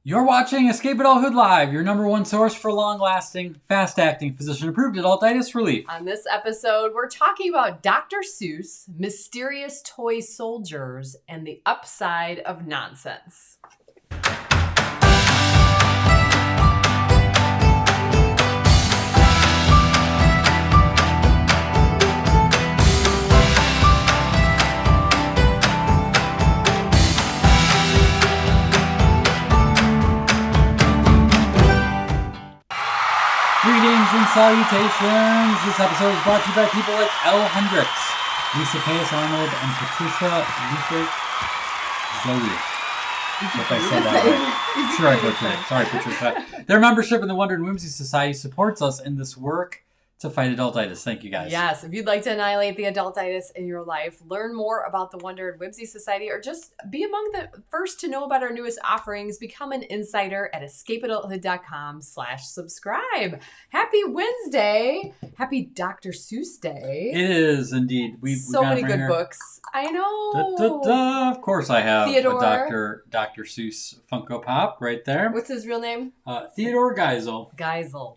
You're watching Escape Adulthood Live, your number one source for long-lasting, fast-acting, physician-approved adultitis relief. On this episode, we're talking about Dr. Seuss, mysterious toy soldiers, and the upside of nonsense. Greetings and salutations. This episode is brought to you by people like L. Hendricks, Lisa Pace Arnold, and Patricia Luther Zoe. If I said that right. Sure, I butchered it. Sorry, Patricia. Their membership in the Wonder and Whimsy Society supports us in this work to fight adultitis. Thank you, guys. Yes, if you'd like to annihilate the adultitis in your life, learn more about the Wonder and Whimsy Society, or just be among the first to know about our newest offerings, become an insider at escapeadulthood.com/subscribe. Happy Wednesday. Happy Dr. Seuss Day. It is indeed. So many good books. I know. Of course I have Theodore. a Dr. Seuss Funko Pop right there. What's his real name? Theodore Geisel.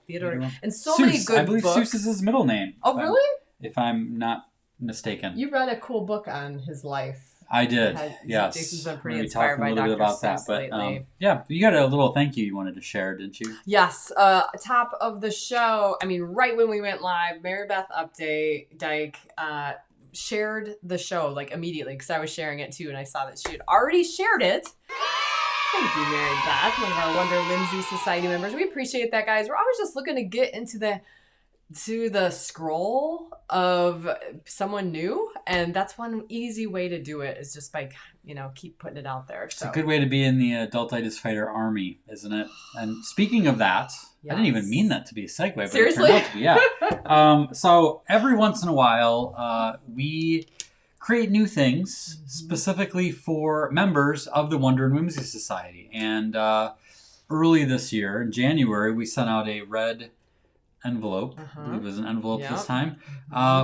Theodore. And so Seuss. many good I believe books. Seuss is his middle name. Oh, really? If I'm not mistaken. You read a cool book on his life. I did, yes. Jason's been pretty We inspired talked by a little Dr. bit about Seuss that, lately. Yeah, you got a little thank you wanted to share, didn't you? Yes, top of the show. I mean, right when we went live, Mary Beth Dyke shared the show like immediately because I was sharing it too, and I saw that she had already shared it. Thank you, Mary Beth, one of our Wonder Whimsy Society members. We appreciate that, guys. We're always just looking to get into the scroll of someone new, and that's one easy way to do it is just by keep putting it out there. It's a good way to be in the Adultitis Fighter army, isn't it? And speaking of that, yes. I didn't even mean that to be a segue, but seriously? It turned out to be, yeah. So every once in a while, we create new things specifically for members of the Wonder and Whimsy Society. And early this year, in January, we sent out a red envelope. I believe it was an envelope this time,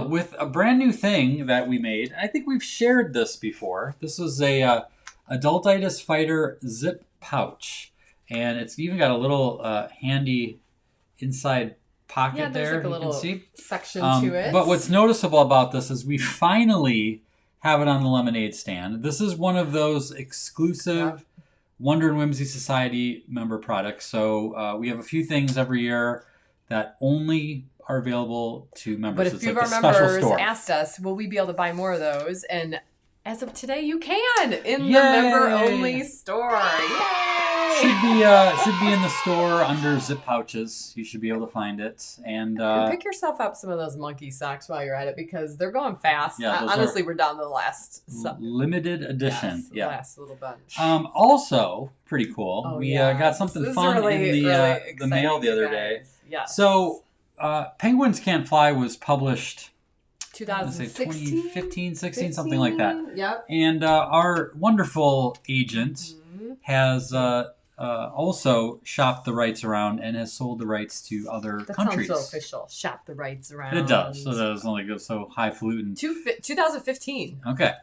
with a brand new thing that we made. I think we've shared this before. This was a Adultitis Fighter zip pouch, and it's even got a little handy inside pocket there. Like a little section to it. But what's noticeable about this is we finally have it on the lemonade stand. This is one of those exclusive Wonder and Whimsy Society member products. So we have a few things every year that only are available to members. But a few of our members asked us, will we be able to buy more of those? And as of today, you can in the member-only store. Yay! Should be in the store under zip pouches. You should be able to find it. And pick yourself up some of those monkey socks while you're at it because they're going fast. Yeah, honestly, we're down to the last limited edition. Yes, the last little bunch. Also, pretty cool. We got something fun in the mail the other day. Yes. So, Penguins Can't Fly was published 2016, 2015, 16, something like that. Yep. And our wonderful agent has also shopped the rights around and has sold the rights to other countries. That sounds so official. Shop the rights around. It does. So that doesn't like go so highfalutin. 2015. Okay.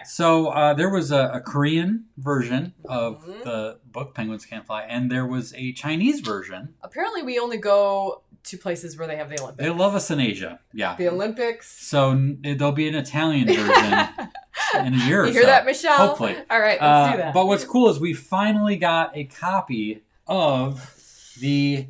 So there was a Korean version of the book Penguins Can't Fly, and there was a Chinese version. Apparently, we only go to places where they have the Olympics. They love us in Asia. Yeah. The Olympics. So there'll be an Italian version in a year or so. You hear that, Michelle? Hopefully. All right, let's do that. But what's cool is we finally got a copy of the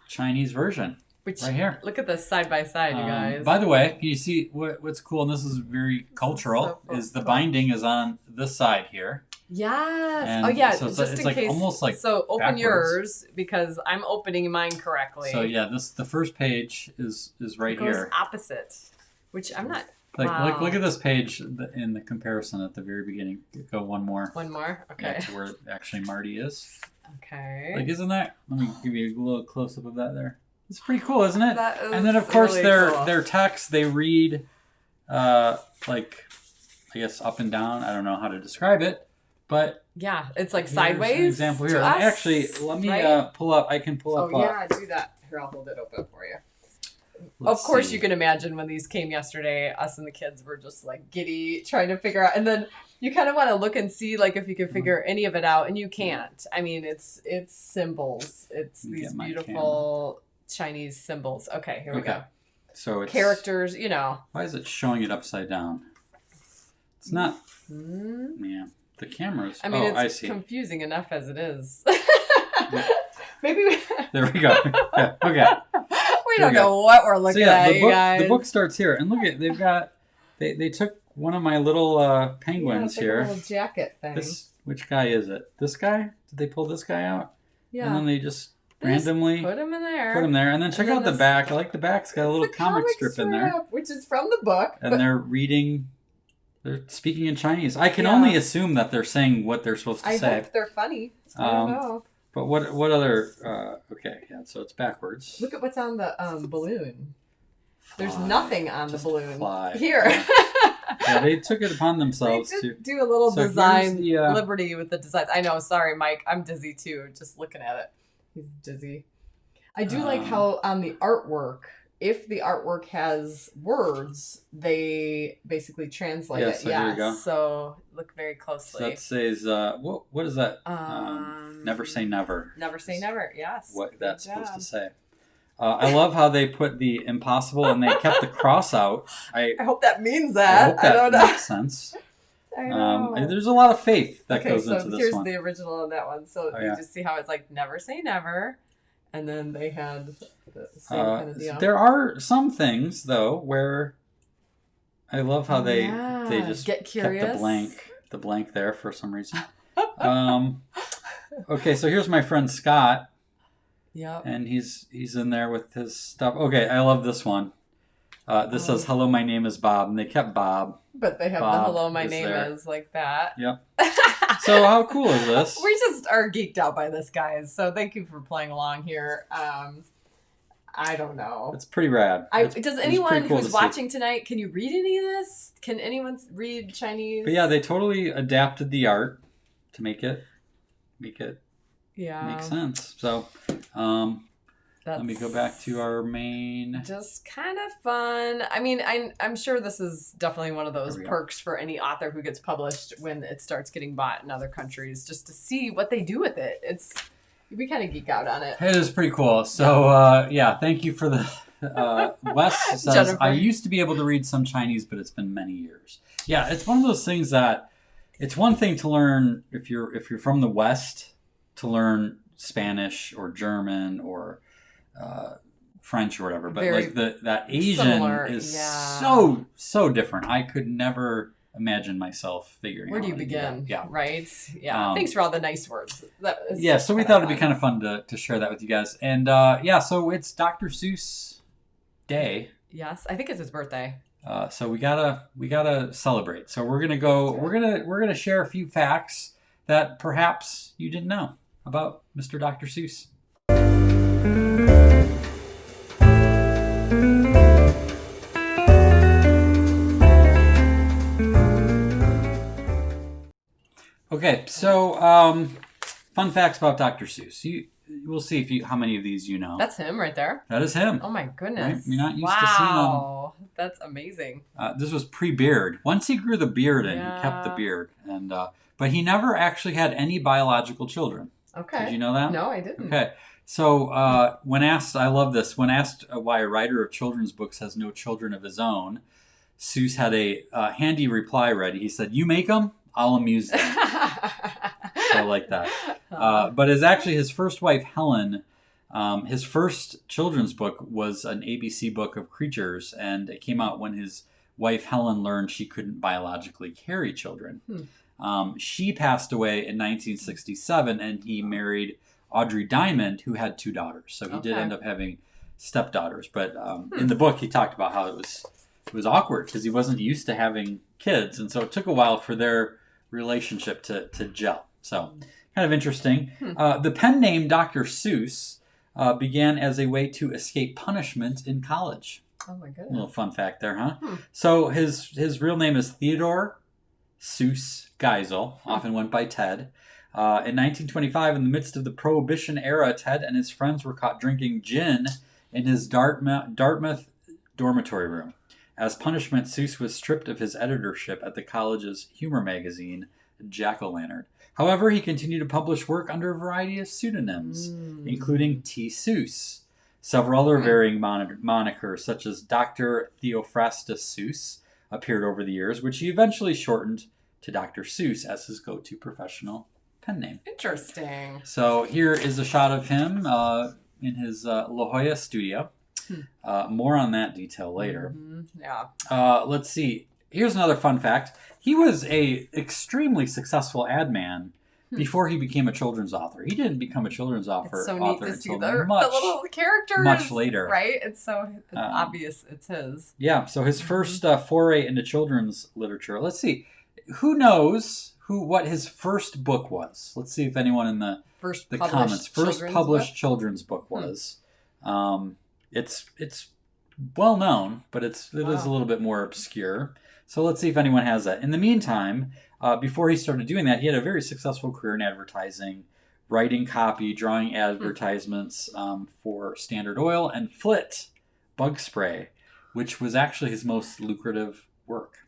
Chinese version. Which, right here. Look at this side by side, you guys. By the way, you see what's cool, and this is very cultural, is the binding is on this side here. Yes. And so just it's in like case. Almost like so open backwards. yours because I'm opening mine correctly. So yeah, the first page is right here. Opposite, which I'm not. Like look at this page in the comparison at the very beginning. Go one more. One more. Okay. Yeah, to where actually Marty is. Okay. Like, isn't that? Let me give you a little close up of that there. It's pretty cool, isn't it? That is and then of course really cool. their text they read, like, I guess up and down. I don't know how to describe it, but yeah, it's like sideways. An example here. Actually, let me pull up. I can pull up. Oh yeah, do that. Here, I'll hold it open for you. Of course, you can imagine when these came yesterday, us and the kids were just like giddy trying to figure out. And then you kind of want to look and see like if you can figure any of it out, and you can't. I mean, it's symbols. It's these beautiful Chinese symbols. Okay, here we go. So it's characters, you know. Why is it showing it upside down? It's not. Yeah, the cameras. I mean, I it's see. confusing enough as it is. Yeah. Maybe. There we go. Yeah, okay. We don't know what we're looking at, you guys. The book starts here, and look at they've got they took one of my little penguins here. A little jacket thing. Which guy is it? This guy? Did they pull this guy out? Yeah. And then they just randomly put him in there. Put him there, and then check out the back. I like the back. It's got a little comic strip in there, which is from the book. And they're reading. They're speaking in Chinese. I can only assume that they're saying what they're supposed to say. I hope they're funny. I don't know. But what other? Okay, yeah. So it's backwards. Look at what's on the balloon. There's nothing on the balloon. Fly. Here. Yeah, they took it upon themselves to do a little design liberty with the designs. I know. Sorry, Mike. I'm dizzy too. Just looking at it. He's dizzy. I do like how on the artwork, if the artwork has words, they basically translate it. So here you go. So look very closely. So that says, what is that? Never say never. Never say never, yes. What that's supposed to say. I love how they put the impossible and they kept the cross out. I hope that means that. I hope that makes sense. I know. There's a lot of faith that goes into this one. Here's the original of that one. So you just see how it's like never say never. And then they had the same kind of deal. There are some things, though, where I love how they just kept the blank there for some reason. Okay, so here's my friend Scott. Yep. And he's in there with his stuff. Okay, I love this one. This says, "Hello, my name is Bob," and they kept Bob. But they have the "Hello, my name is" like that. Yep. So how cool is this? We just are geeked out by this, guys. So thank you for playing along here. I don't know. It's pretty rad. Does anyone who's watching tonight, can you read any of this? Can anyone read Chinese? But yeah, they totally adapted the art to make it make sense. So let me go back to our main. Just kind of fun. I mean, I'm sure this is definitely one of those perks for any author who gets published when it starts getting bought in other countries, just to see what they do with it. We kind of geek out on it. It is pretty cool. So thank you for the. Wes says, Jennifer. I used to be able to read some Chinese, but it's been many years. Yeah, it's one of those things that it's one thing to learn if you're from the West to learn Spanish or German or French or whatever, but like that Asian similar, is so different. I could never imagine myself figuring out. Where do you begin? Yeah. Right? Yeah. Thanks for all the nice words. So we thought it'd be kind of fun to share that with you guys. And so it's Dr. Seuss Day. Yes, I think it's his birthday. So we gotta celebrate. So we're gonna share a few facts that perhaps you didn't know about Mr. Dr. Seuss. Okay, so fun facts about Dr. Seuss. We'll see how many of these you know. That's him right there. That is him. Oh my goodness! Right? You're not used to seeing him. Wow, that's amazing. This was pre-beard. Once he grew the beard in, he kept the beard, and but he never actually had any biological children. Okay. Did you know that? No, I didn't. Okay. So when asked, I love this. When asked why a writer of children's books has no children of his own, Seuss had a handy reply ready. He said, "You make them, I'll amuse them." I like that. But his first wife, Helen, his first children's book was an ABC book of creatures, and it came out when his wife, Helen, learned she couldn't biologically carry children. She passed away in 1967, and he married Audrey Diamond, who had 2 daughters. So he did end up having stepdaughters. But in the book, he talked about how it was awkward because he wasn't used to having kids, and so it took a while for their relationship to gel. So kind of interesting. The pen name Dr. Seuss began as a way to escape punishment in college. Oh my goodness. A little fun fact there, huh? So his real name is Theodore Seuss Geisel, often went by Ted. In 1925, in the midst of the Prohibition era, Ted and his friends were caught drinking gin in his Dartmouth dormitory room. As punishment, Seuss was stripped of his editorship at the college's humor magazine, Jack-O-Lantern. However, he continued to publish work under a variety of pseudonyms, including T. Seuss. Several other varying monikers, such as Dr. Theophrastus Seuss, appeared over the years, which he eventually shortened to Dr. Seuss as his go-to professional pen name. Interesting. So here is a shot of him in his La Jolla studio. More on that detail later. Yeah. Let's see. Here's another fun fact. He was a extremely successful ad man before he became a children's author. He didn't become a children's author, It's so neat to see the much, little characters. much later. Right? It's obvious it's his. Yeah, so his first foray into children's literature. Let's see. Who knows what his first book was? Let's see if anyone in the comments. First published children's book was. It's well known, but it is a little bit more obscure. So let's see if anyone has that. In the meantime, before he started doing that, he had a very successful career in advertising, writing copy, drawing advertisements for Standard Oil and Flit bug spray, which was actually his most lucrative work.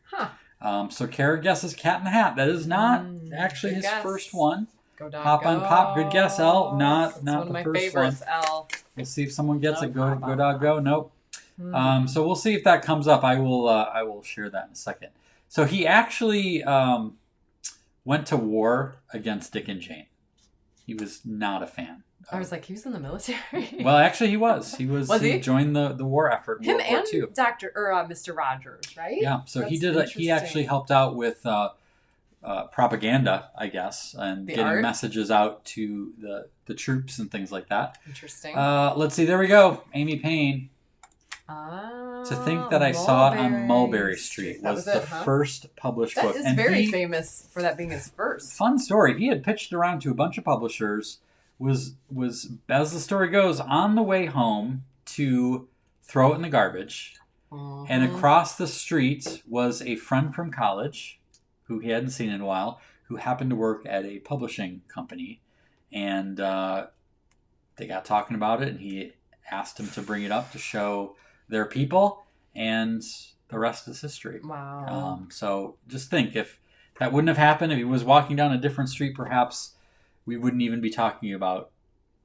So Kara guesses Cat in the Hat. That is not actually his first one. Go dog, Hop on Pop. Good guess, Elle. Not one of the my first favorites, one. Elle. We'll see if someone gets it. Go dog, go. Nope. So we'll see if that comes up. I will share that in a second. So he actually went to war against Dick and Jane. He was not a fan. I was like, he was in the military. Well, actually, he was. He He joined the war effort. Him World War and II. Mr. Rogers, right? Yeah. So That's he did. He actually helped out with propaganda, I guess, and getting art? messages out to the troops and things like that. Interesting. Let's see. There we go. Amy Payne. To Think That I Saw It on Mulberry Street was the first published book. That is and very famous for that being his first. Fun story. He had pitched around to a bunch of publishers, was as the story goes, on the way home to throw it in the garbage. And across the street was a friend from college who he hadn't seen in a while, who happened to work at a publishing company. And they got talking about it, and he asked him to bring it up to show their people, and the rest is history. Wow. So just think, if that wouldn't have happened, if he was walking down a different street, perhaps we wouldn't even be talking about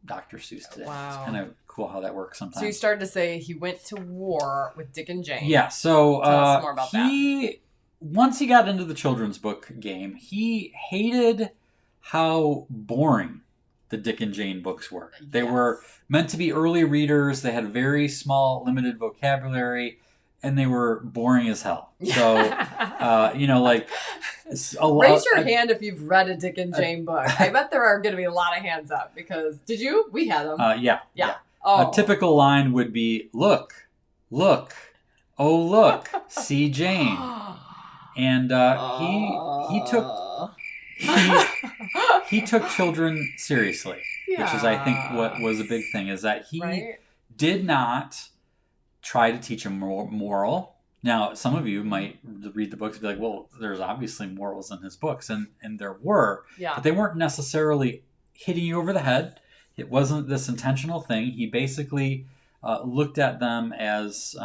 Dr. Seuss today. Wow. It's kind of cool how that works sometimes. So you started to say he went to war with Dick and Jane. Yeah, so Tell us more about that. Once he got into the children's book game, he hated how boring the Dick and Jane books were. They were meant to be early readers. They had very small, limited vocabulary, and they were boring as hell. So, like raise your hand if you've read a Dick and Jane book. I bet there are going to be a lot of hands up because did you? We had them. Yeah. Oh. A typical line would be, "Look, oh look, see Jane," and he took children seriously, which is, I think, what was a big thing, is that he did not try to teach a moral. Now, some of you might read the books and be like, well, there's obviously morals in his books, and there were, but they weren't necessarily hitting you over the head. It wasn't this intentional thing. He basically looked at them as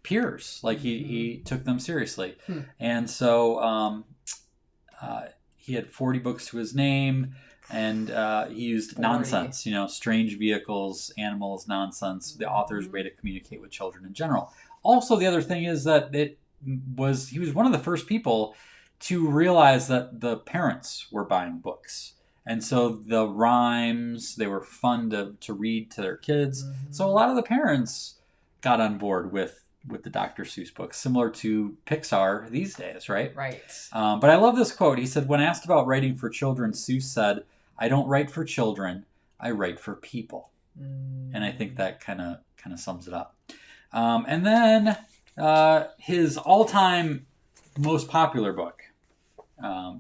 peers. Like he took them seriously. And so he had 40 books to his name, and he used 40. nonsense, strange vehicles, animals, nonsense, the author's way to communicate with children in general. Also, the other thing is that he was one of the first people to realize that the parents were buying books. And so the rhymes, they were fun to read to their kids. So a lot of the parents got on board with the Dr. Seuss books, similar to Pixar these days, right? Right. But I love this quote. He said, when asked about writing for children, Seuss said, "I don't write for children, I write for people." And I think that kind of sums it up. And then his all-time most popular book,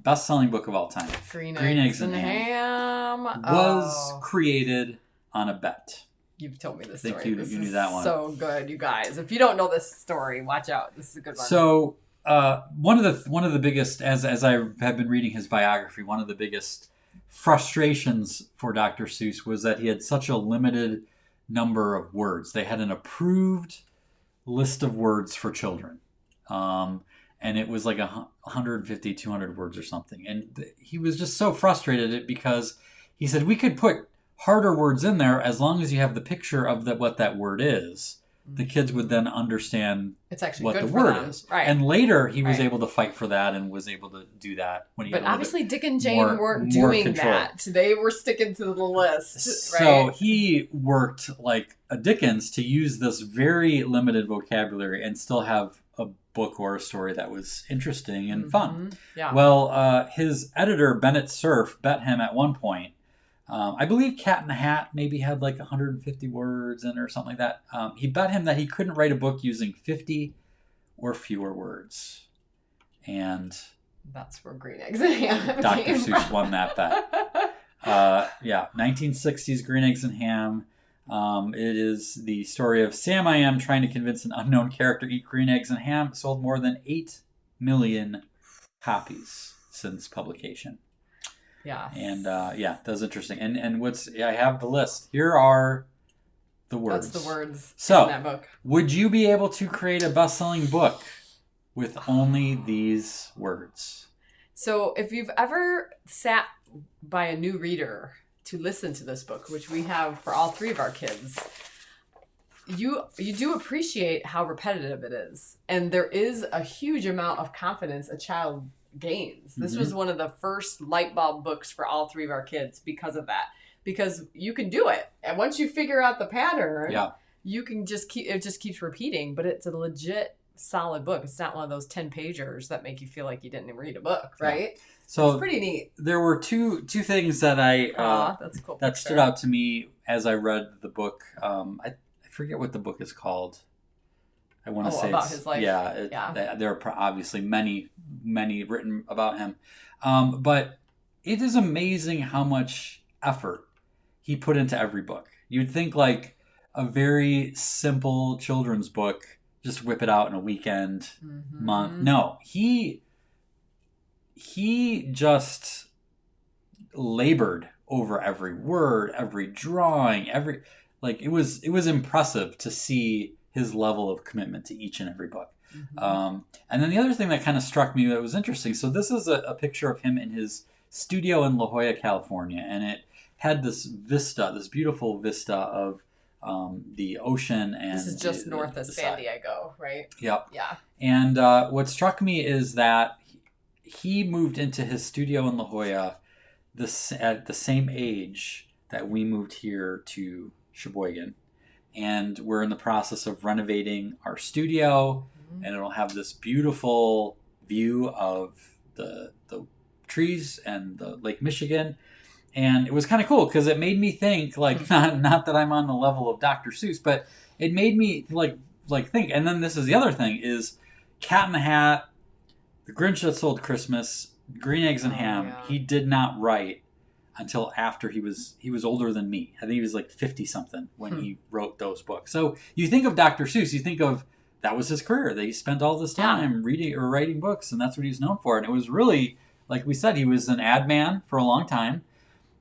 best-selling book of all time, Green Eggs and Ham, was created on a bet. You've told me this story. You knew that one. So good, you guys. If you don't know this story, watch out. This is a good one. So one of the biggest, as I have been reading his biography, one of the biggest frustrations for Dr. Seuss was that he had such a limited number of words. They had an approved list of words for children. And it was like 150, 200 words or something. And he was just so frustrated at it because he said, we could put harder words in there as long as you have the picture of what that word is. The kids would then understand it's actually what good the for word them. is. Right. And later he was able to fight for that and was able to do that when he But had obviously Dick and Jane weren't doing control. that. They were sticking to the list. So right? he worked like a Dickens to use this very limited vocabulary and still have a book or a story that was interesting and fun. Yeah. Well, his editor, Bennett Cerf, bet him at one point. I believe Cat in the Hat maybe had like 150 words in it or something like that. He bet him that he couldn't write a book using 50 or fewer words. And that's where Green Eggs and Ham Dr. came Seuss from. won that bet. 1960s Green Eggs and Ham. It is the story of Sam I Am trying to convince an unknown character to eat green eggs and ham. Sold more than 8 million copies since publication. Yeah. And that's interesting. And I have the list. Here are the words. That's the words so, in that book. Would you be able to create a best-selling book with only these words? So if you've ever sat by a new reader to listen to this book, which we have for all 3 of our kids, you do appreciate how repetitive it is. And there is a huge amount of confidence a child gains. This was one of the first light bulb books for all 3 of our kids because of that. Because you can do it. And once you figure out the pattern, you can it just keeps repeating, but it's a legit solid book. It's not one of those 10-pagers that make you feel like you didn't even read a book, right? So it's pretty neat. There were two things that that's cool that stood out to me as I read the book. I forget what the book is called. I want to say about his life. There are obviously many written about him, but it is amazing how much effort he put into every book. You'd think like a very simple children's book, just whip it out in a weekend, month. No, he just labored over every word, every drawing, it was impressive to see his level of commitment to each and every book. And then the other thing that kind of struck me that was interesting. So this is a picture of him in his studio in La Jolla, California, and it had this beautiful vista of the ocean. And this is just north of San Diego, right? Yep. Yeah. And what struck me is that he moved into his studio in La Jolla at the same age that we moved here to Sheboygan. And we're in the process of renovating our studio, and it'll have this beautiful view of the trees and the Lake Michigan. And it was kind of cool because it made me think, like, not that I'm on the level of Dr. Seuss, but it made me like think. And then this is the other thing is Cat in the Hat, The Grinch That Stole Christmas, Green Eggs and Ham. Yeah. He did not write until after he was older than me. I think he was like 50 something when he wrote those books. So you think of Dr. Seuss, you think of that was his career. That he spent all this time reading or writing books, and that's what he's known for. And it was really, like we said, he was an ad man for a long time.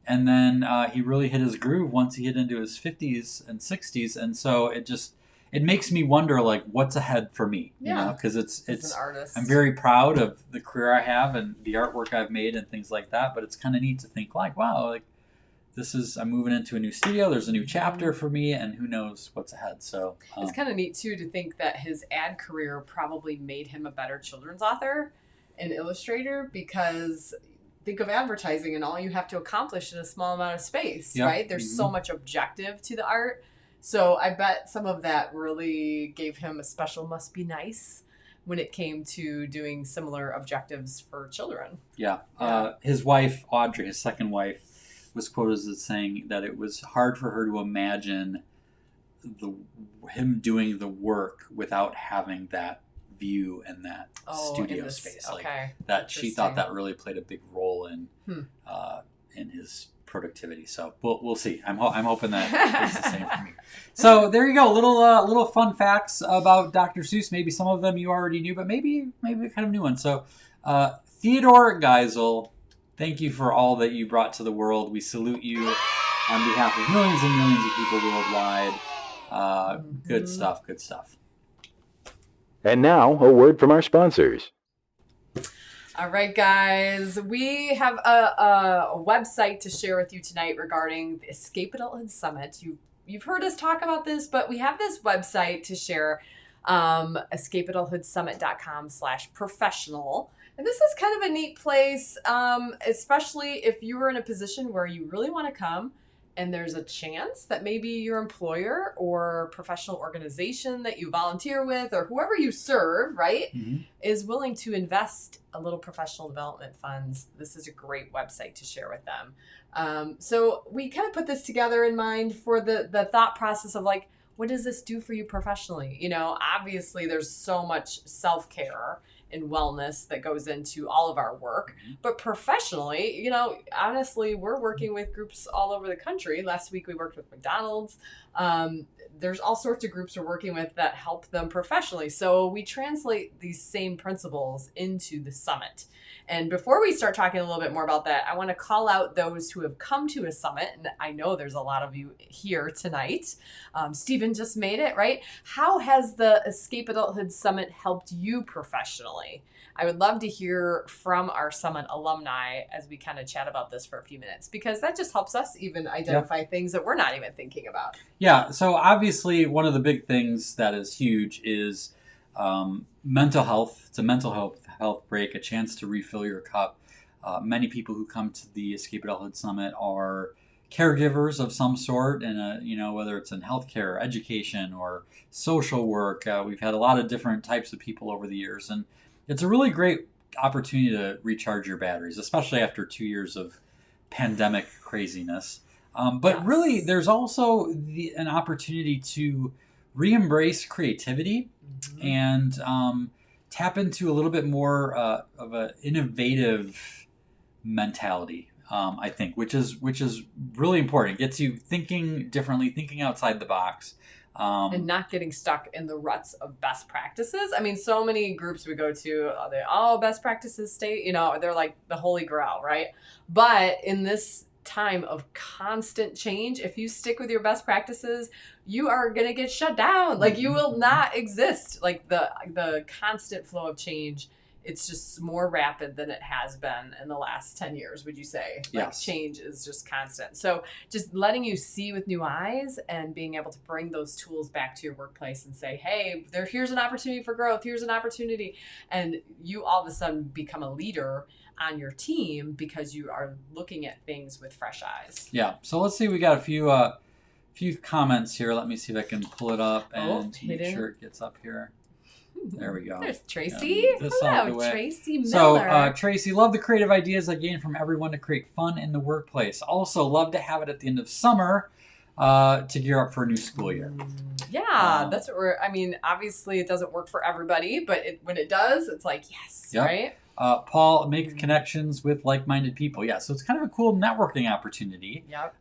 And then he really hit his groove once he hit into his 50s and 60s. And so it makes me wonder, like, what's ahead for me, you know, because it's an artist. I'm very proud of the career I have and the artwork I've made and things like that. But it's kind of neat to think like, wow, like I'm moving into a new studio. There's a new chapter for me, and who knows what's ahead. So it's kind of neat too to think that his ad career probably made him a better children's author and illustrator, because think of advertising and all you have to accomplish in a small amount of space, right? There's so much objective to the art. So I bet some of that really gave him a special must be nice when it came to doing similar objectives for children. Yeah. His wife, Audrey, his second wife, was quoted as saying that it was hard for her to imagine him doing the work without having that view and that studio space. Like that, she thought that really played a big role in his productivity. So we'll see. I'm hoping that it's the same for me. So there you go. Little fun facts about Dr. Seuss. Maybe some of them you already knew, but maybe kind of new ones. So Theodore Geisel, thank you for all that you brought to the world. We salute you on behalf of millions and millions of people worldwide. Good stuff. And now, a word from our sponsors. All right, guys, we have a website to share with you tonight regarding the Escape Adulthood Summit. You've heard us talk about this, but we have this website to share, escapeadulthoodsummit.com/professional. And this is kind of a neat place, especially if you are in a position where you really want to come and there's a chance that maybe your employer or professional organization that you volunteer with or whoever you serve, right, is willing to invest a little professional development funds. This is a great website to share with them. So we kind of put this together in mind for the thought process of like, what does this do for you professionally? You know, obviously there's so much self-care and wellness that goes into all of our work. But professionally, you know, honestly, we're working with groups all over the country. Last week we worked with McDonald's. There's all sorts of groups we're working with that help them professionally. So we translate these same principles into the summit. And before we start talking a little bit more about that, I want to call out those who have come to a summit. And I know there's a lot of you here tonight. Stephen just made it, right? How has the Escape Adulthood Summit helped you professionally? I would love to hear from our summit alumni as we kind of chat about this for a few minutes, because that just helps us even identify things that we're not even thinking about. Yeah, so obviously one of the big things that is huge is mental health. It's a mental health break, a chance to refill your cup. Many people who come to the Escape Adulthood Summit are caregivers of some sort, and whether it's in healthcare, education, or social work. We've had a lot of different types of people over the years, and it's a really great opportunity to recharge your batteries, especially after 2 years of pandemic craziness. But really, there's also an opportunity to re-embrace creativity and tap into a little bit more of an innovative mentality, I think, which is really important. It gets you thinking differently, thinking outside the box. And not getting stuck in the ruts of best practices. I mean, so many groups we go to, they all best practices state, they're like the holy grail, right? But in this time of constant change, if you stick with your best practices, you are going to get shut down. Like, you will not exist. Like, the constant flow of change, it's just more rapid than it has been in the last 10 years, would you say? Like, yes. Change is just constant. So just letting you see with new eyes and being able to bring those tools back to your workplace and say, hey, here's an opportunity for growth. Here's an opportunity. And you all of a sudden become a leader on your team because you are looking at things with fresh eyes. Yeah. So let's see. We got a few comments here. Let me see if I can pull it up and make sure it gets up here. There we go. There's Tracy. Hello, Tracy Miller. So, Tracy, love the creative ideas I gain from everyone to create fun in the workplace. Also, love to have it at the end of summer to gear up for a new school year. Yeah, that's what obviously it doesn't work for everybody, but when it does, it's like, yes, yep. Right? Paul, make connections with like-minded people. Yeah, so it's kind of a cool networking opportunity. Yep.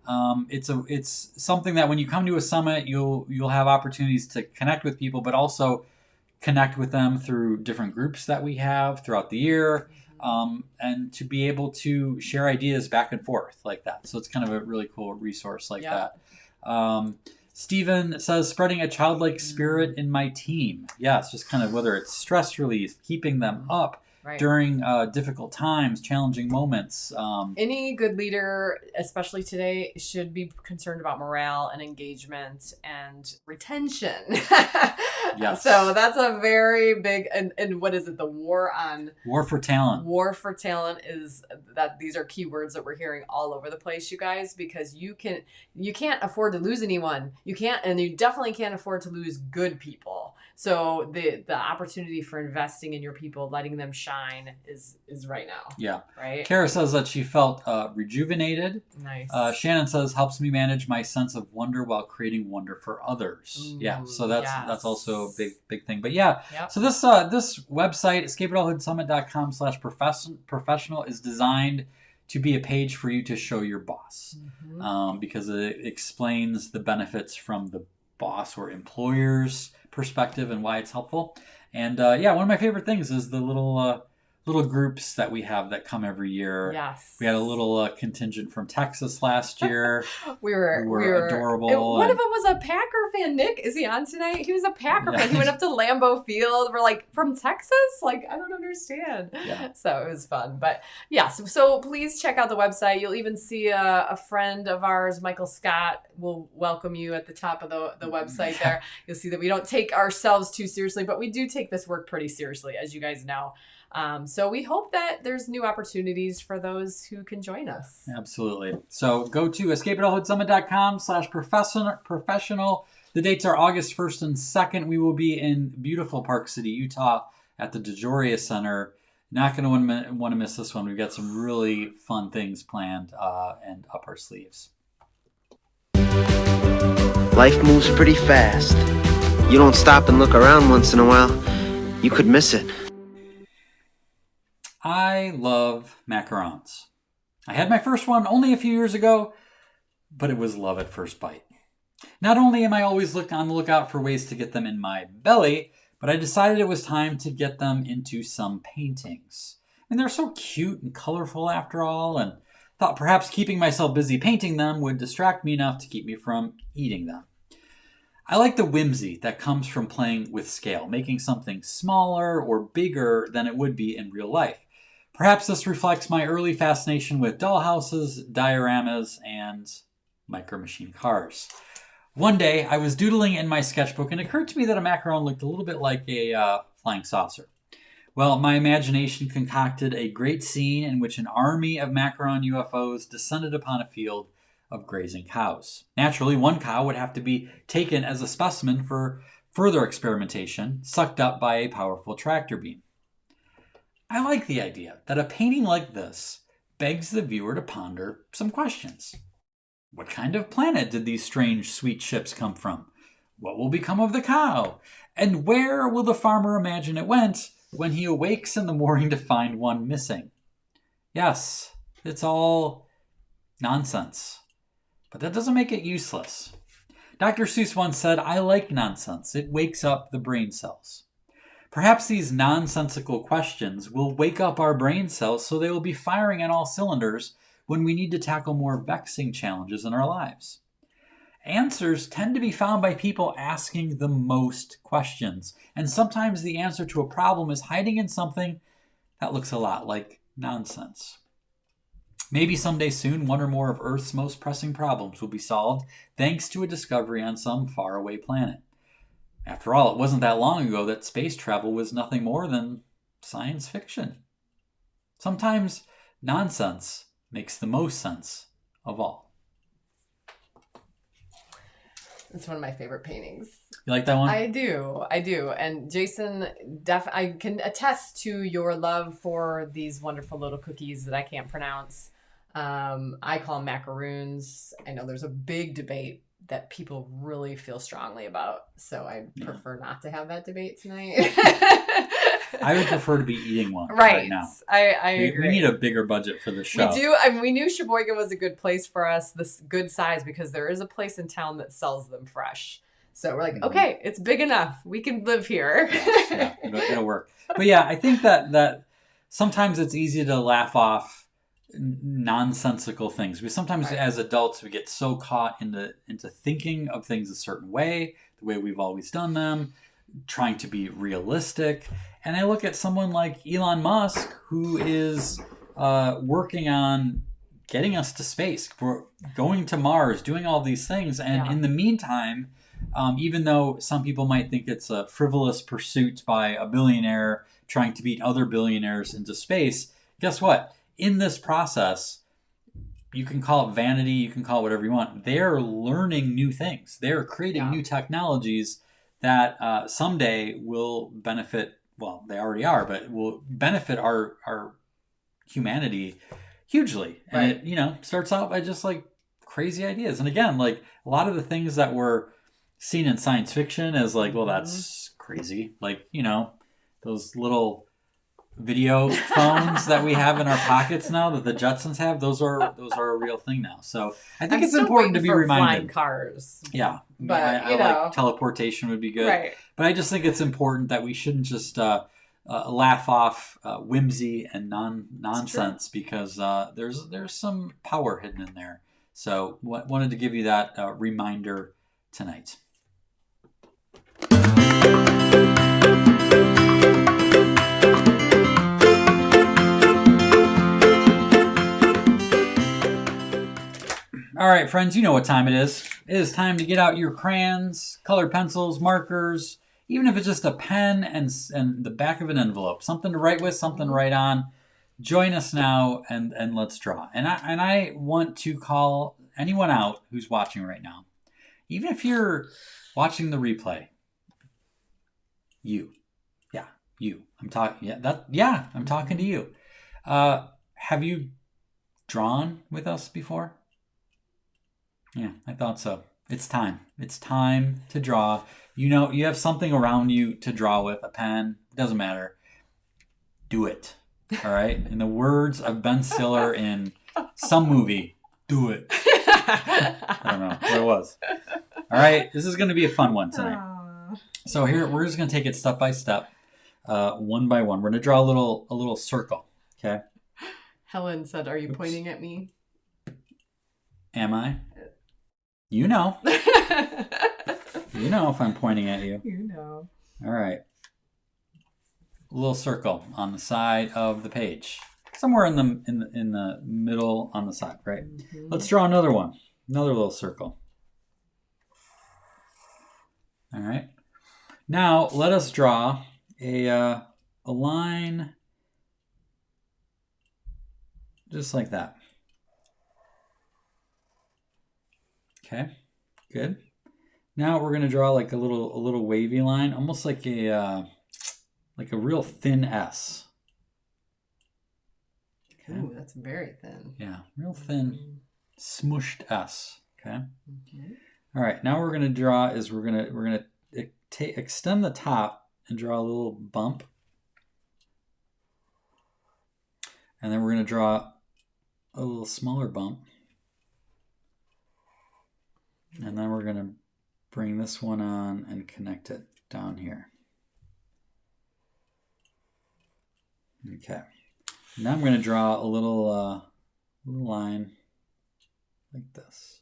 It's something that when you come to a summit, you'll have opportunities to connect with people, but also connect with them through different groups that we have throughout the year, and to be able to share ideas back and forth like that. So it's kind of a really cool resource like that. Stephen says, spreading a childlike spirit in my team. Yes, just kind of whether it's stress relief, keeping them up during difficult times, challenging moments. Any good leader, especially today, should be concerned about morale and engagement and retention. Yes. So that's a very big, and what is it? The war for talent. War for talent is that these are keywords that we're hearing all over the place, you guys, because you can't afford to lose anyone. You can't, and you definitely can't afford to lose good people. So the opportunity for investing in your people, letting them shine is right now. Yeah. Right. Kara says that she felt rejuvenated. Nice. Shannon says helps me manage my sense of wonder while creating wonder for others. Ooh, yeah. So that's also a big thing. But yeah. Yep. So this website, escapeadulthoodsummit.com/professional, is designed to be a page for you to show your boss, because it explains the benefits from the boss or employer's perspective and why it's helpful. And one of my favorite things is the little little groups that we have that come every year. Yes. We had a little contingent from Texas last year. We were adorable. One of them was a Packer fan. Nick, is he on tonight? He was a Packer fan. He went up to Lambeau Field. We're like, from Texas? Like, I don't understand. Yeah. So it was fun. But yeah, so please check out the website. You'll even see a friend of ours, Michael Scott, will welcome you at the top of the website there. You'll see that we don't take ourselves too seriously, but we do take this work pretty seriously, as you guys know. So we hope that there's new opportunities for those who can join us. Absolutely. So go to escapeadulthoodsummit.com/professional. The dates are August 1st and 2nd. We will be in beautiful Park City, Utah at the DeJoria Center. Not going to want to miss this one. We've got some really fun things planned and up our sleeves. Life moves pretty fast. You don't stop and look around once in a while, you could miss it. I love macarons. I had my first one only a few years ago, but it was love at first bite. Not only am I always on the lookout for ways to get them in my belly, but I decided it was time to get them into some paintings. And they're so cute and colorful after all, and thought perhaps keeping myself busy painting them would distract me enough to keep me from eating them. I like the whimsy that comes from playing with scale, making something smaller or bigger than it would be in real life. Perhaps this reflects my early fascination with dollhouses, dioramas, and micro machine cars. One day, I was doodling in my sketchbook and it occurred to me that a macaron looked a little bit like a flying saucer. Well, my imagination concocted a great scene in which an army of macaron UFOs descended upon a field of grazing cows. Naturally, one cow would have to be taken as a specimen for further experimentation, sucked up by a powerful tractor beam. I like the idea that a painting like this begs the viewer to ponder some questions. What kind of planet did these strange sweet ships come from? What will become of the cow? And where will the farmer imagine it went when he awakes in the morning to find one missing? Yes, it's all nonsense. But that doesn't make it useless. Dr. Seuss once said, "I like nonsense. It wakes up the brain cells." Perhaps these nonsensical questions will wake up our brain cells so they will be firing on all cylinders when we need to tackle more vexing challenges in our lives. Answers tend to be found by people asking the most questions, and sometimes the answer to a problem is hiding in something that looks a lot like nonsense. Maybe someday soon, one or more of Earth's most pressing problems will be solved thanks to a discovery on some faraway planet. After all, it wasn't that long ago that space travel was nothing more than science fiction. Sometimes nonsense makes the most sense of all. It's one of my favorite paintings. You like that one? I do. And Jason, I can attest to your love for these wonderful little cookies that I can't pronounce. I call them macaroons. I know there's a big debate that people really feel strongly about, so I prefer not to have that debate tonight. I would prefer to be eating one right now. I agree. We need a bigger budget for the show. We do. I mean, we knew Sheboygan was a good place for us, this good size, because there is a place in town that sells them fresh. So we're like, okay, it's big enough. We can live here. Yeah, it'll work. But yeah, I think that sometimes it's easy to laugh off nonsensical things. We sometimes, as adults, we get so caught into thinking of things a certain way, the way we've always done them, trying to be realistic. And I look at someone like Elon Musk, who is working on getting us to space, going to Mars, doing all these things. And in the meantime, even though some people might think it's a frivolous pursuit by a billionaire trying to beat other billionaires into space, guess what? In this process, you can call it vanity, you can call it whatever you want. They're learning new things. They're creating new technologies that someday will benefit, well, they already are, but will benefit our humanity hugely. And it, starts out by just like crazy ideas. And again, like a lot of the things that were seen in science fiction as like, well, that's crazy. Like, those little video phones that we have in our pockets now that the Jetsons have, those are a real thing now. So I think it's important to be reminded. Flying cars. Yeah, but I like teleportation would be good. Right. But I just think it's important that we shouldn't just laugh off whimsy and nonsense because there's some power hidden in there. So wanted to give you that reminder tonight. All right, friends, you know what time it is. It is time to get out your crayons, colored pencils, markers, even if it's just a pen and the back of an envelope, something to write with, something to write on. Join us now and let's draw. And I want to call anyone out who's watching right now, even if you're watching the replay. You. I'm talking. I'm talking to you. Have you drawn with us before? Yeah, I thought so. It's time. It's time to draw. You know, you have something around you to draw with, a pen. It doesn't matter. Do it. All right? In the words of Ben Stiller in some movie, do it. I don't know what it was. All right? This is going to be a fun one tonight. So here, we're just going to take it step by step, one by one. We're going to draw a little circle, okay? Helen said, are you pointing at me? Am I? You know. You know if I'm pointing at you. You know. All right. A little circle on the side of the page. Somewhere in the middle on the side, right? Mm-hmm. Let's draw another one. Another little circle. All right. Now let us draw a line just like that. Okay, good. Now we're gonna draw like a little wavy line, almost like a real thin S. Okay. Ooh, that's very thin. Yeah, real thin, smushed S. Okay. All right. Now we're gonna draw we're gonna extend the top and draw a little bump, and then we're gonna draw a little smaller bump. And then we're going to bring this one on and connect it down here. Okay. Now I'm going to draw a little line like this.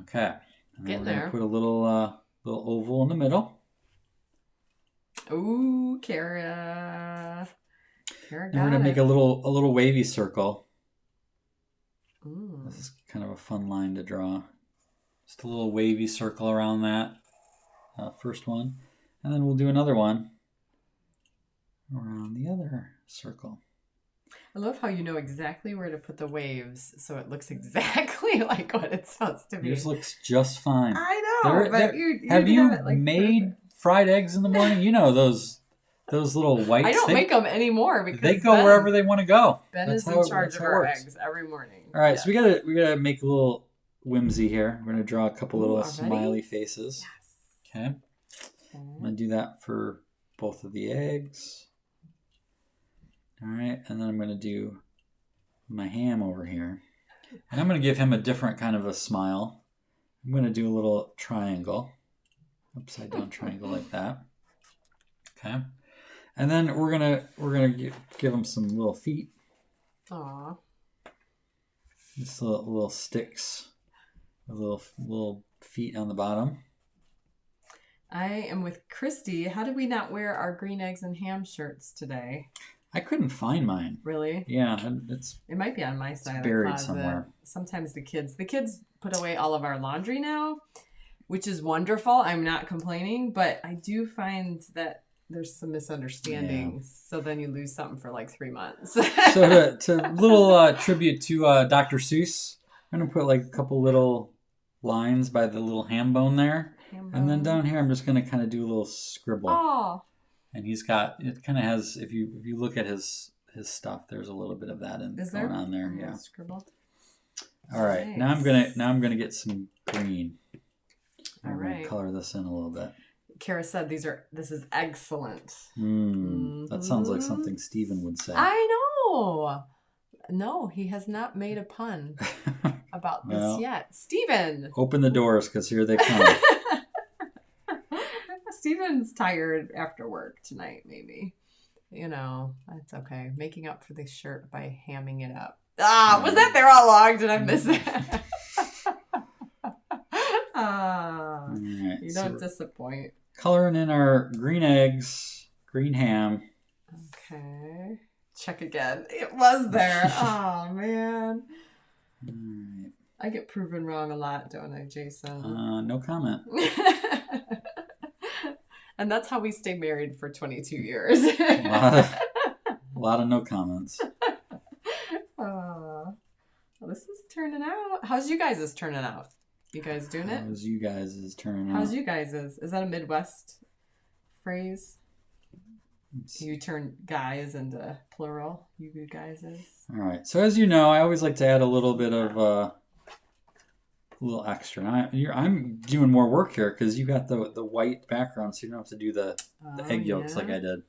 Okay. And then we're going to put a little oval in the middle. Ooh, Kara. And we're going to make a little wavy circle. Ooh. This is kind of a fun line to draw. Just a little wavy circle around that first one. And then we'll do another one around the other circle. I love how you know exactly where to put the waves so it looks exactly like what it's supposed to be. Yours looks just fine. I know, but have you it, like, made perfect. Fried eggs in the morning? You know those little whites. I don't make them anymore because they go wherever they want to go. Ben is in charge of our eggs every morning. All right, so we gotta make a little whimsy here. We're gonna draw a couple little smiley faces. Yes. Okay. I'm gonna do that for both of the eggs. All right, and then I'm gonna do my ham over here, and I'm gonna give him a different kind of a smile. I'm gonna do a little triangle, upside down triangle like that. Okay. And then we're gonna give him some little feet. Aww. Just little sticks, with little feet on the bottom. I am with Christy. How did we not wear our green eggs and ham shirts today? I couldn't find mine. Really? Yeah, it might be on my side of the buried closet. somewhere. Sometimes the kids put away all of our laundry now, which is wonderful. I'm not complaining, but I do find that there's some misunderstandings. Yeah. So then you lose something for like 3 months. So to little tribute to Dr. Seuss, I'm going to put like a couple little lines by the little ham bone there. And then down here, I'm just going to kind of do a little scribble. Oh. And it kind of has, if you look at his stuff, there's a little bit of that going on there. Yeah. Scribble. All right. Nice. Now I'm gonna get some green. All right. Gonna color this in a little bit. Kara said this is excellent. That sounds like something Steven would say. I know. No, he has not made a pun about this yet. Steven! Open the doors, because here they come. Steven's tired after work tonight, maybe. You know, that's okay. Making up for the shirt by hamming it up. Was that there all along? Did I miss it? Right, You don't disappoint. Coloring in our green eggs, green ham. Okay. Check again. It was there. Oh, man. Right. I get proven wrong a lot, don't I, Jason? No comment. And that's how we stay married for 22 years. A lot of no comments. Well, this is turning out. How's you guys' turning out? You guys doing it? How's you guys is turning out? How's you guys' Is that a Midwest phrase? You turn guys into plural. You guys is. All right. So as you know, I always like to add a little bit of a little extra. And I'm doing more work here because you got the white background, so you don't have to do the egg yolks like I did.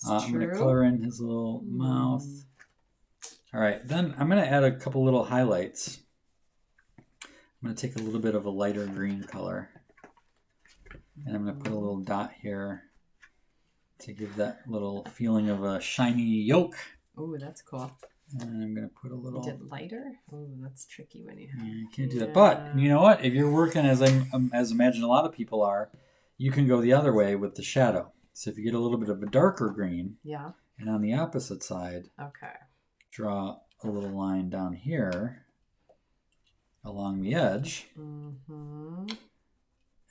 I'm going to color in his little mouth. All right. Then I'm going to add a couple little highlights. I'm going to take a little bit of a lighter green color. And I'm going to put a little dot here to give that little feeling of a shiny yolk. Oh, that's cool. And I'm going to put a little... You did lighter? Oh, that's tricky when you... You can't do that. But you know what? If you're working as imagine a lot of people are, you can go the other way with the shadow. So if you get a little bit of a darker green, yeah, and on the opposite side, okay, draw a little line down here along the edge, and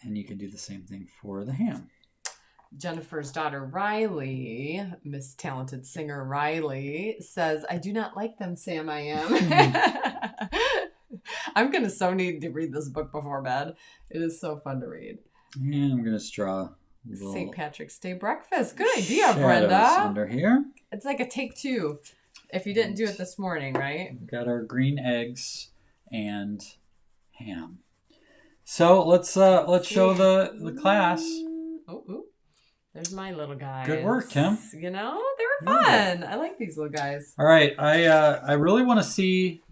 you can do the same thing for the ham. Jennifer's daughter Riley, Miss Talented Singer Riley, says, "I do not like them, Sam. I am." I'm gonna so need to read this book before bed. It is so fun to read. And I'm gonna draw St. Patrick's Day breakfast. Good idea, shadows Brenda. Under here. It's like a take two. If you didn't do it this morning, right? We've got our green eggs and ham. So let's show the class. Oh, there's my little guys. Good work, Kim. You know, they were fun. I like these little guys. All right, I really want to see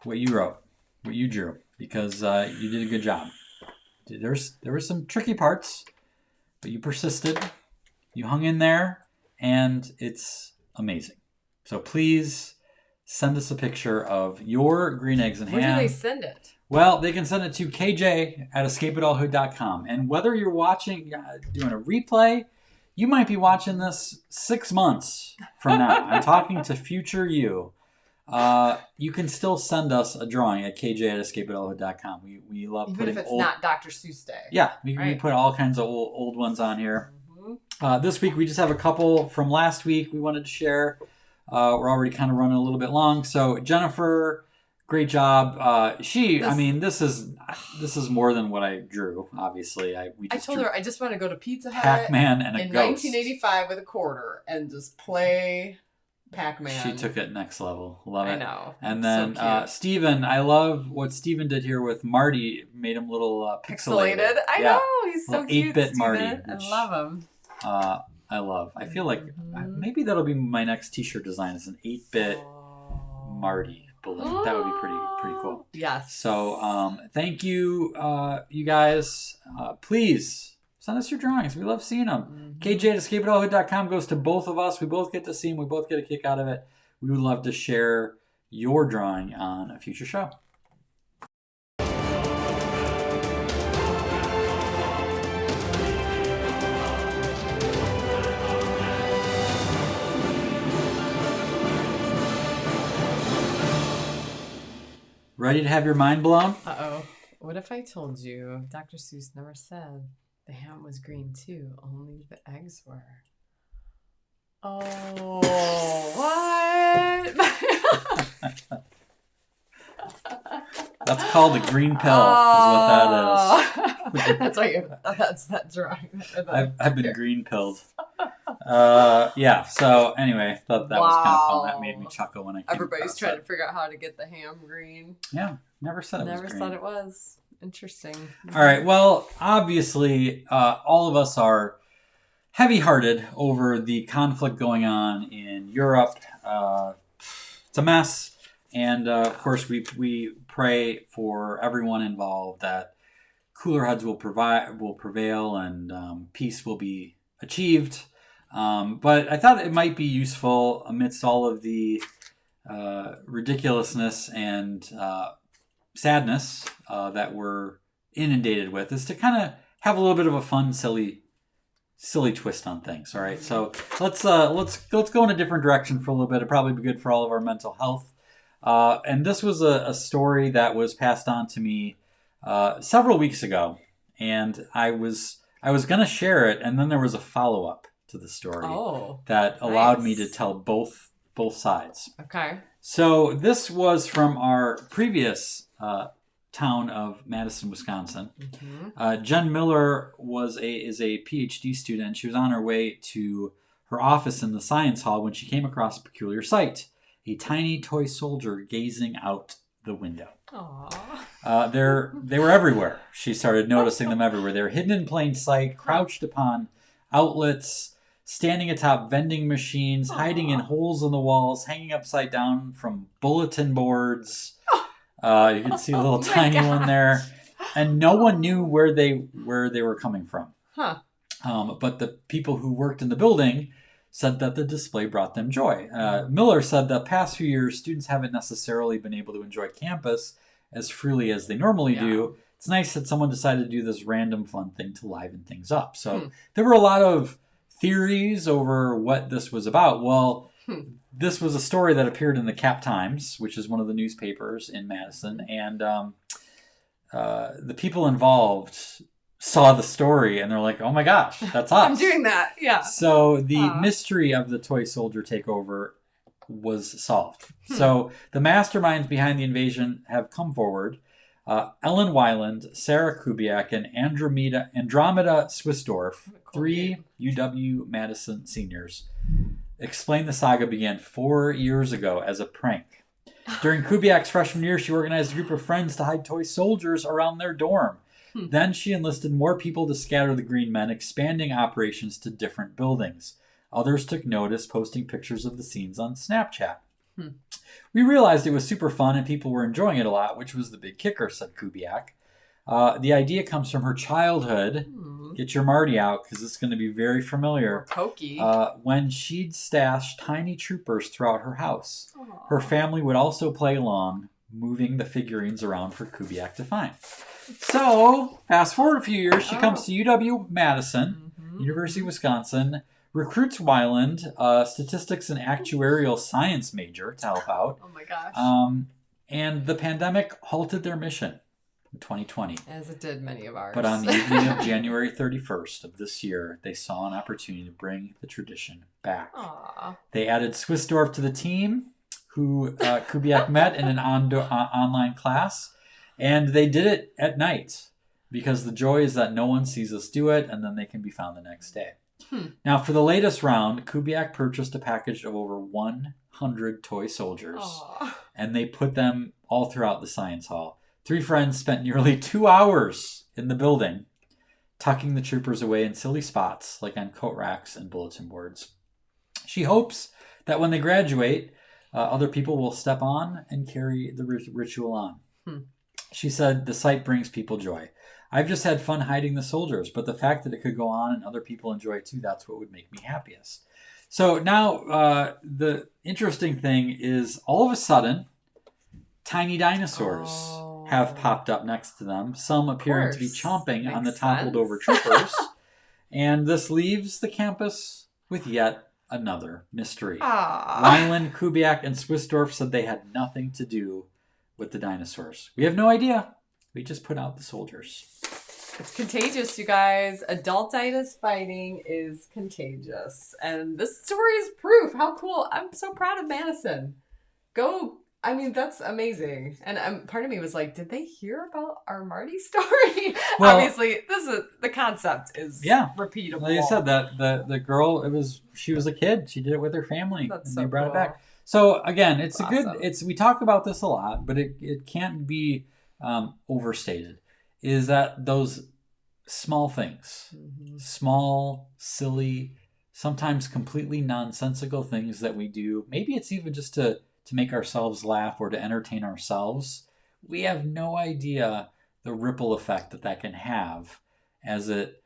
what you wrote, what you drew, because you did a good job. There were some tricky parts, but you persisted. You hung in there, and it's amazing. So please send us a picture of your green eggs and ham. Where do they send it? Well, they can send it to kj@escapeadulthood.com. And whether you're watching, doing a replay, you might be watching this 6 months from now. I'm talking to future you. You can still send us a drawing at kj@escapeadulthood.com. We love even putting if it's not Dr. Seuss Day. Yeah, we put all kinds of old ones on here. This week we just have a couple from last week we wanted to share. We're already kind of running a little bit long. So Jennifer, great job. This is more than what I drew. Obviously, I told her I just want to go to Pizza Hut Pac-Man and a in ghost. 1985 with a quarter and just play Pac-Man. She took it next level. Love it. I know. And then so Steven, I love what Steven did here with Marty. Made him a little pixelated. I know. He's so cute. 8-bit Marty. I love him. I feel like maybe that'll be my next t-shirt design is an 8-bit Marty balloon. That would be pretty cool. Yes. So thank you, you guys. Please send us your drawings. We love seeing them. KJ@escapeadulthood.com goes to both of us. We both get to see them. We both get a kick out of it. We would love to share your drawing on a future show. Ready to have your mind blown? Uh-oh. What if I told you Dr. Seuss never said the ham was green too, only the eggs were? Oh, what? That's called a green pill, is what that is. That's why that's that drawing. I've been green pilled. Yeah, so anyway, thought that was kind of fun. That made me chuckle when I came Everybody's trying to figure out how to get the ham green. Yeah, never said it was green. Never said it was. Interesting. All right, well, obviously, all of us are heavy-hearted over the conflict going on in Europe. It's a mess. And, of course, we pray for everyone involved that cooler heads will prevail and peace will be achieved. But I thought it might be useful amidst all of the ridiculousness and sadness that we're inundated with, is to kind of have a little bit of a fun, silly twist on things. All right, so let's go in a different direction for a little bit. It'd probably be good for all of our mental health. And this was a story that was passed on to me several weeks ago, and I was going to share it, and then there was a follow-up to the story that allowed me to tell both sides. Okay. So this was from our previous town of Madison, Wisconsin. Mm-hmm. Jen Miller is a PhD student. She was on her way to her office in the science hall when she came across a peculiar sight: a tiny toy soldier gazing out the window. Aww. They were everywhere. She started noticing them everywhere. They were hidden in plain sight, crouched upon outlets, standing atop vending machines, hiding in holes in the walls, hanging upside down from bulletin boards. You can see a little tiny one there, and no one knew where they were coming from. Huh. But the people who worked in the building said that the display brought them joy. Miller said the past few years, students haven't necessarily been able to enjoy campus as freely as they normally do. It's nice that someone decided to do this random fun thing to liven things up. So there were a lot of theories over what this was about. Well, this was a story that appeared in the Cap Times, which is one of the newspapers in Madison, and the people involved saw the story and they're like, "Oh my gosh, that's us! I'm doing that." Yeah. So the mystery of the toy soldier takeover was solved. So the masterminds behind the invasion have come forward. Ellen Weiland, Sarah Kubiak, and Andromeda Swissdorf, three UW-Madison seniors, explain the saga began 4 years ago as a prank. During Kubiak's freshman year, she organized a group of friends to hide toy soldiers around their dorm. Then she enlisted more people to scatter the green men, expanding operations to different buildings. Others took notice, posting pictures of the scenes on Snapchat. We realized it was super fun and people were enjoying it a lot, which was the big kicker, said Kubiak. The idea comes from her childhood. Get your Marty out, because it's going to be very familiar. Pokey. When she'd stash tiny troopers throughout her house. Aww. Her family would also play along, moving the figurines around for Kubiak to find. So, fast forward a few years, she comes to UW-Madison, University of Wisconsin, recruits Weiland, statistics and actuarial science major, to help out. Oh my gosh. And the pandemic halted their mission in 2020. As it did many of ours. But on the evening of January 31st of this year, they saw an opportunity to bring the tradition back. Aww. They added Swissdorf to the team, who Kubiak met in an online class. And they did it at night, because the joy is that no one sees us do it, and then they can be found the next day. Now, for the latest round, Kubiak purchased a package of over 100 toy soldiers, and they put them all throughout the science hall. Three friends spent nearly 2 hours in the building, tucking the troopers away in silly spots, like on coat racks and bulletin boards. She hopes that when they graduate, other people will step on and carry the ritual on. She said, the sight brings people joy. I've just had fun hiding the soldiers, but the fact that it could go on and other people enjoy it too, that's what would make me happiest. So now the interesting thing is, all of a sudden, tiny dinosaurs have popped up next to them, some appearing to be chomping on the toppled over troopers. And this leaves the campus with yet another mystery. Weiland, Kubiak, and Swissdorf said they had nothing to do with the dinosaurs. We have no idea. We just put out the soldiers. It's contagious, you guys. Adultitis fighting is contagious. And this story is proof. How cool. I'm so proud of Madison. Go. I mean, that's amazing. And part of me was like, did they hear about our Marty story? Well, obviously, the concept is repeatable. Like I said, that the girl, she was a kid. She did it with her family. That's and so they brought cool. it back. So again, it's awesome. we talk about this a lot, but it can't be overstated, is that those small things, small, silly, sometimes completely nonsensical things that we do, maybe it's even just to make ourselves laugh or to entertain ourselves, we have no idea ripple effect that can have as it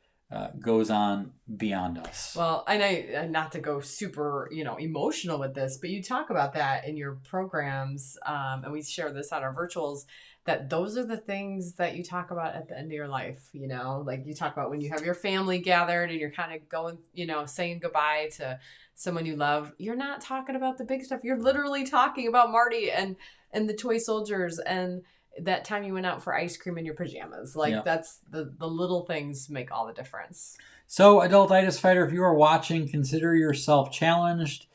goes on beyond us. Well, and not to go super, emotional with this, but you talk about that in your programs, and we share this on our virtuals, that those are the things that you talk about at the end of your life, like you talk about when you have your family gathered and you're kind of going, saying goodbye to someone you love. You're not talking about the big stuff. You're literally talking about Marty and the toy soldiers and that time you went out for ice cream in your pajamas. That's the little things make all the difference. So, Adultitis Fighter, if you are watching, consider yourself challenged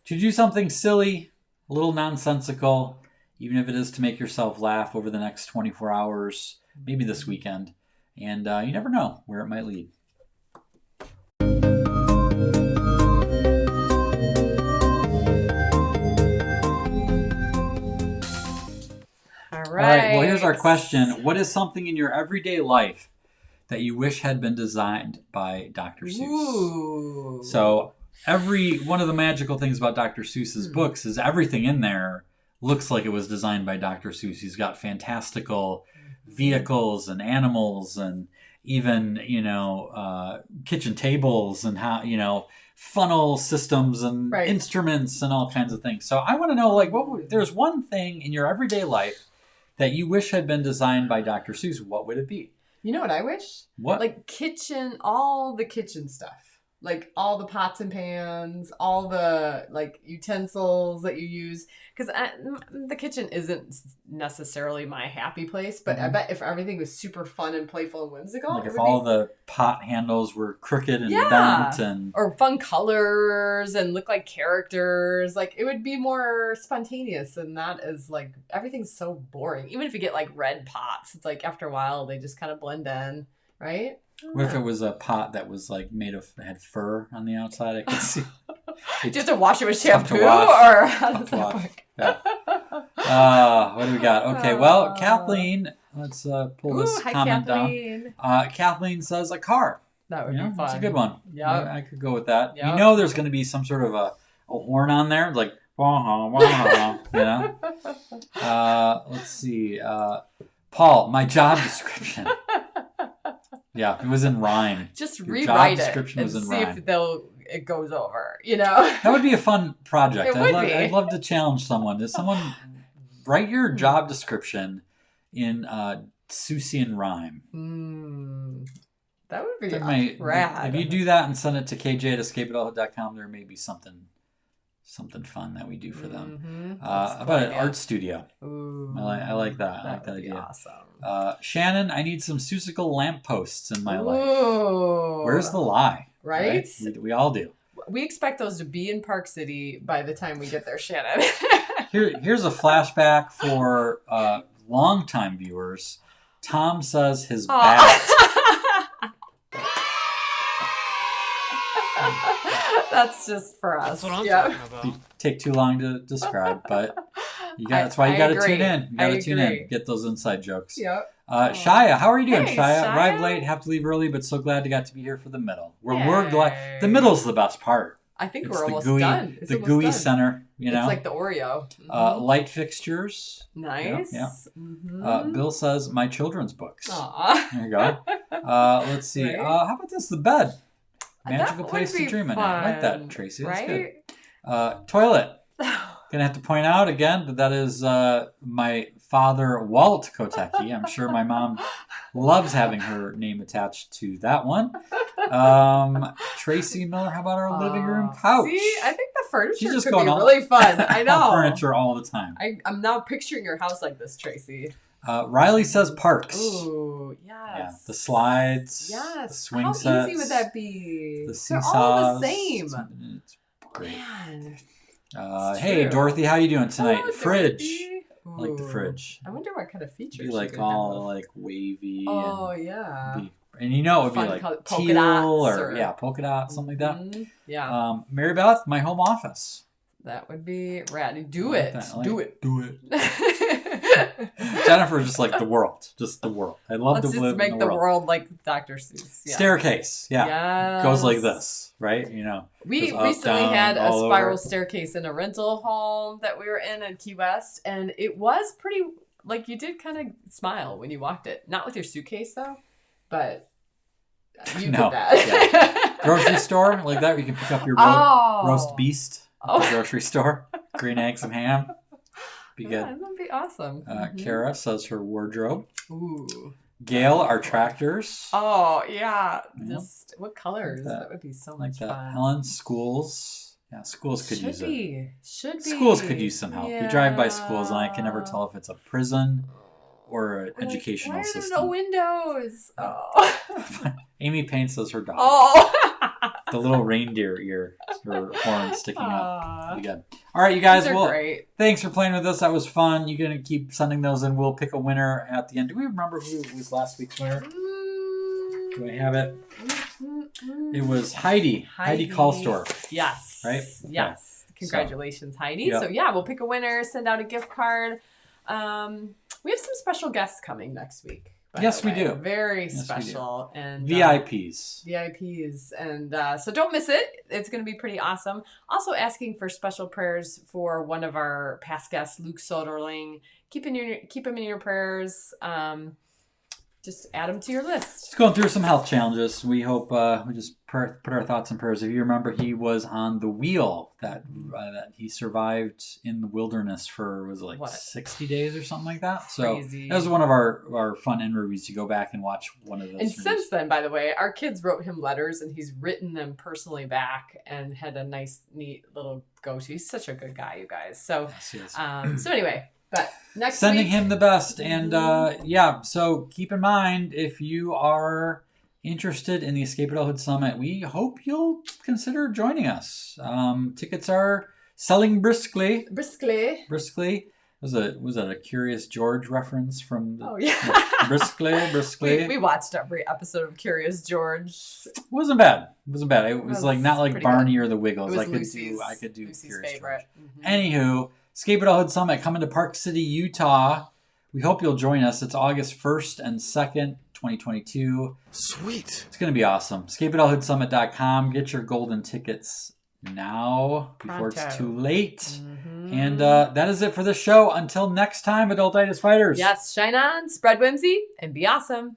to do something silly, a little nonsensical, even if it is to make yourself laugh over the next 24 hours, maybe this weekend. And you never know where it might lead. All right, well, here's our question. What is something in your everyday life that you wish had been designed by Dr. Seuss? Ooh. So one of the magical things about Dr. Seuss's books is everything in there looks like it was designed by Dr. Seuss. He's got fantastical vehicles and animals and even, kitchen tables and how, funnel systems and instruments and all kinds of things. So I want to know, there's one thing in your everyday life that you wish had been designed by Dr. Seuss. What would it be? You know what I wish? What? All the kitchen stuff. Like all the pots and pans, all the utensils that you use. Because the kitchen isn't necessarily my happy place, but I bet if everything was super fun and playful and whimsical. Like if all the pot handles were crooked and bent or fun colors and look like characters, it would be more spontaneous, and that is everything's so boring. Even if you get red pots, it's after a while they just kind of blend in, right? What if it was a pot that was had fur on the outside? I could see. Do you have to wash it with shampoo, or how does that work? Yeah. What do we got? Okay, well, Kathleen, let's pull this comment Kathleen. down. Kathleen says a car. That would be fun. It's a good one. Yeah, I could go with that. Yep. There's going to be some sort of a horn on there, let's see. Paul, my job description. Yeah, it was in rhyme. Just Your rewrite job it description and was in see rhyme. if it goes over, That would be a fun project. It would be. I'd love to challenge someone. Does someone write your job description in Seussian rhyme? That would be rad. If you do that and send it to kj@escapeadulthood.com, there may be something fun that we do for them. How about an art studio? Ooh, I like that. I like that idea. Awesome. Shannon, I need some Seussical lampposts in my life. Ooh. Where's the lie? Right? We all do. We expect those to be in Park City by the time we get there, Shannon. Here's a flashback for longtime viewers. Tom says his bat. That's just for us. That's what I'm talking about. You take too long to describe, but that's why you got to tune in. You got to tune in. Get those inside jokes. Yep. Shia, how are you doing, Hey, Shia? Shia? Arrived late, have to leave early, but so glad to got to be here for the middle. We're glad. The middle's the best part. I think It's we're the almost gooey, done. It's the almost gooey done. center, It's like the Oreo. light fixtures. Nice. Yeah. Mm-hmm. Bill says my children's books. Aw. There you go. Let's see. Right. How about this? The bed. Magical That place would to be dream in. I like that, fun, Tracy. That's right? good. Toilet. Gonna have to point out again that is my father, Walt Kotecki. I'm sure my mom loves having her name attached to that one. Tracy Miller, how about our living room couch? See, I think the furniture She's just could going be all- really fun. I know. Furniture all the time. I'm now picturing your house like this, Tracy. Riley says parks. Ooh, yes. Yeah, the slides. Yes. The swing How sets. easy would that be? The They're seesaws. all the same. It's great. Man. Hey, true. Dorothy, how you doing tonight? Oh, Fridge. Dorothy. I like the Ooh. fridge. I wonder what kind of features Be she like could all have. like wavy. Oh, and yeah. and it would be Fun like color- polka teal dots or or- polka dots, something like that. Mhm. Yeah. Mary Beth, my home office. That would be rad. Do I like it. that. I like Do it. it. Do it. Jennifer's just like the world. Just the world. I'd love Let's to just live make in the the world. world like Dr. Seuss. Yeah. Staircase. Yeah. Yes. Goes like this, right? We Goes up, recently down, had a all over. spiral staircase in a rental home that we were in Key West, and it was pretty like you did kind of smile when you walked it. Not with your suitcase though, but you No. did that. Grocery store like that, where you can pick up your roast beast at the grocery store. Green eggs and ham. Be good. Yeah, that would be awesome. Kara says her wardrobe. Ooh. Gail, our tractors. Oh yeah. Yeah. Just what colors? That would be so Like much that. fun. Helen, schools. Yeah, schools could use it. Should be. Schools could use some help. Yeah. We drive by schools and I can never tell if it's a prison or an We're like, educational why are there system. no windows? Oh. Amy paints as her dog. Oh. The little reindeer ear, her horn sticking up. Aw. Pretty good. All right, you guys. These are Well, great. thanks for playing with us. That was fun. You're gonna keep sending those in. We'll pick a winner at the end. Do we remember who was last week's winner? Do I have it? It was Heidi. Heidi Kallstorff. Yes. Right? Yes. Congratulations, Heidi. Yep. So yeah, we'll pick a winner, send out a gift card. We have some special guests coming next week. by Yes, the we way. do. Very Yes, we do. special. And VIPs. VIPs. And so don't miss it. It's going to be pretty awesome. Also asking for special prayers for one of our past guests, Luke Soderling. Keep him in your prayers. Just add them to your list. Just going through some health challenges. We hope we just put our thoughts and prayers. If you remember, he was on the wheel that he survived in the wilderness for, was it like 60 days or something like that? So Crazy. that was one of our fun interviews to go back and watch one of those. And interviews. since then, by the way, our kids wrote him letters and he's written them personally back and had a nice, neat little go-to. He's such a good guy, you guys. So, Yes, he is. so anyway, but next Sending week, him the best. And so keep in mind, if you are interested in the Escape Adulthood Summit, we hope you'll consider joining us. Tickets are selling briskly. briskly. Was that a Curious George reference from the, Oh yeah. briskly? We watched every episode of Curious George. Wasn't bad. It was like not like pretty Barney good. or the Wiggles. It was I could do Lucy's Curious favorite. George. Anywho, Escape Adulthood Summit coming to Park City, Utah. We hope you'll join us. It's August 1st and 2nd, 2022. Sweet. It's going to be awesome. EscapeAdulthoodSummit.com. Get your golden tickets now before it's Pronto. too late. Mm-hmm. And that is it for the show. Until next time, Adultitis Fighters. Yes, shine on, spread whimsy, and be awesome.